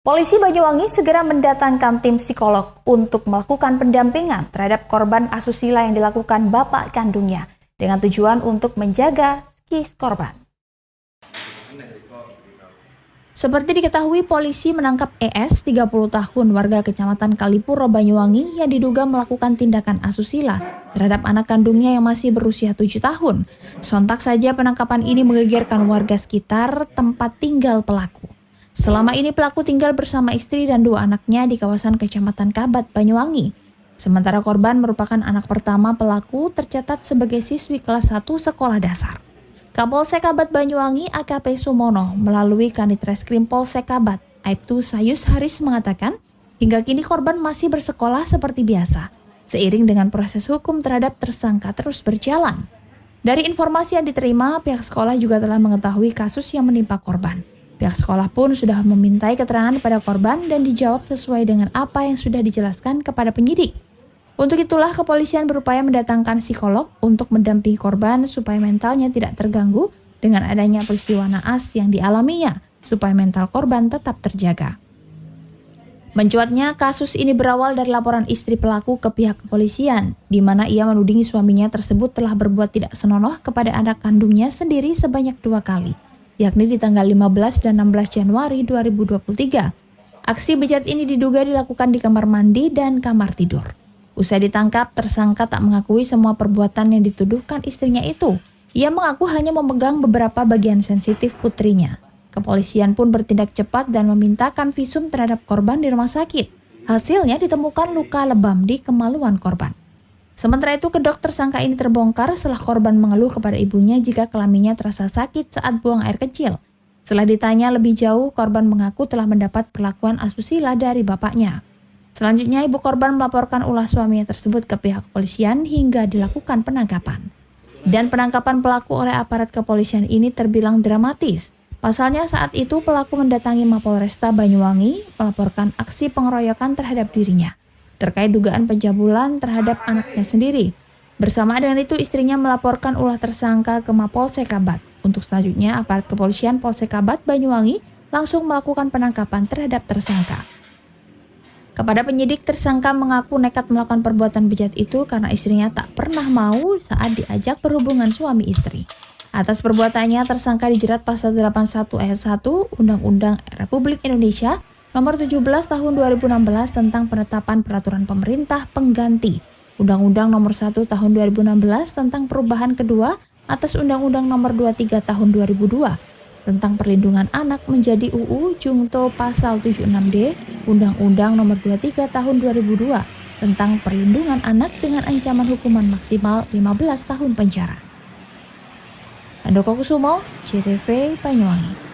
Polisi Banyuwangi segera mendatangkan tim psikolog untuk melakukan pendampingan terhadap korban asusila yang dilakukan bapak kandungnya dengan tujuan untuk menjaga psikis korban. Seperti diketahui, polisi menangkap ES, 30 tahun, warga Kecamatan Kalipuro, Banyuwangi, yang diduga melakukan tindakan asusila terhadap anak kandungnya yang masih berusia 7 tahun. Sontak saja penangkapan ini menggegerkan warga sekitar tempat tinggal pelaku. Selama ini pelaku tinggal bersama istri dan 2 anaknya di kawasan Kecamatan Kabat, Banyuwangi. Sementara korban merupakan anak pertama pelaku, tercatat sebagai siswi kelas 1 sekolah dasar. Kapolsek Kabat Banyuwangi AKP Sumono melalui Kanit Reskrim Polsek Kabat, Aibtu Sayus Haris mengatakan, hingga kini korban masih bersekolah seperti biasa, seiring dengan proses hukum terhadap tersangka terus berjalan. Dari informasi yang diterima, pihak sekolah juga telah mengetahui kasus yang menimpa korban. Pihak sekolah pun sudah memintai keterangan pada korban dan dijawab sesuai dengan apa yang sudah dijelaskan kepada penyidik. Untuk itulah kepolisian berupaya mendatangkan psikolog untuk mendampingi korban supaya mentalnya tidak terganggu dengan adanya peristiwa naas yang dialaminya, supaya mental korban tetap terjaga. Mencuatnya kasus ini berawal dari laporan istri pelaku ke pihak kepolisian, di mana ia menuding suaminya tersebut telah berbuat tidak senonoh kepada anak kandungnya sendiri sebanyak 2 kali, yakni di tanggal 15 dan 16 Januari 2023. Aksi bejat ini diduga dilakukan di kamar mandi dan kamar tidur. Usai ditangkap, tersangka tak mengakui semua perbuatan yang dituduhkan istrinya itu. Ia mengaku hanya memegang beberapa bagian sensitif putrinya. Kepolisian pun bertindak cepat dan memintakan visum terhadap korban di rumah sakit. Hasilnya ditemukan luka lebam di kemaluan korban. Sementara itu, kedok tersangka ini terbongkar setelah korban mengeluh kepada ibunya jika kelaminnya terasa sakit saat buang air kecil. Setelah ditanya lebih jauh, korban mengaku telah mendapat perlakuan asusila dari bapaknya. Selanjutnya, ibu korban melaporkan ulah suaminya tersebut ke pihak kepolisian hingga dilakukan penangkapan. Dan penangkapan pelaku oleh aparat kepolisian ini terbilang dramatis. Pasalnya saat itu pelaku mendatangi Mapolresta Banyuwangi melaporkan aksi pengeroyokan terhadap dirinya terkait dugaan pencabulan terhadap anaknya sendiri. Bersama dengan itu, istrinya melaporkan ulah tersangka ke Mapolsek Kabat. Untuk selanjutnya, aparat kepolisian Polsek Kabat Banyuwangi langsung melakukan penangkapan terhadap tersangka. Kepada penyidik, tersangka mengaku nekat melakukan perbuatan bejat itu karena istrinya tak pernah mau saat diajak berhubungan suami istri. Atas perbuatannya, tersangka dijerat pasal 81 ayat 1 Undang-Undang Republik Indonesia Nomor 17 Tahun 2016 tentang penetapan peraturan pemerintah pengganti Undang-Undang Nomor 1 Tahun 2016 tentang perubahan kedua atas Undang-Undang Nomor 23 Tahun 2002 tentang perlindungan anak menjadi UU Jungto Pasal 76D Undang-Undang Nomor 23 Tahun 2002 tentang perlindungan anak dengan ancaman hukuman maksimal 15 tahun penjara. Handoko Kusumo, CTV Banyuwangi.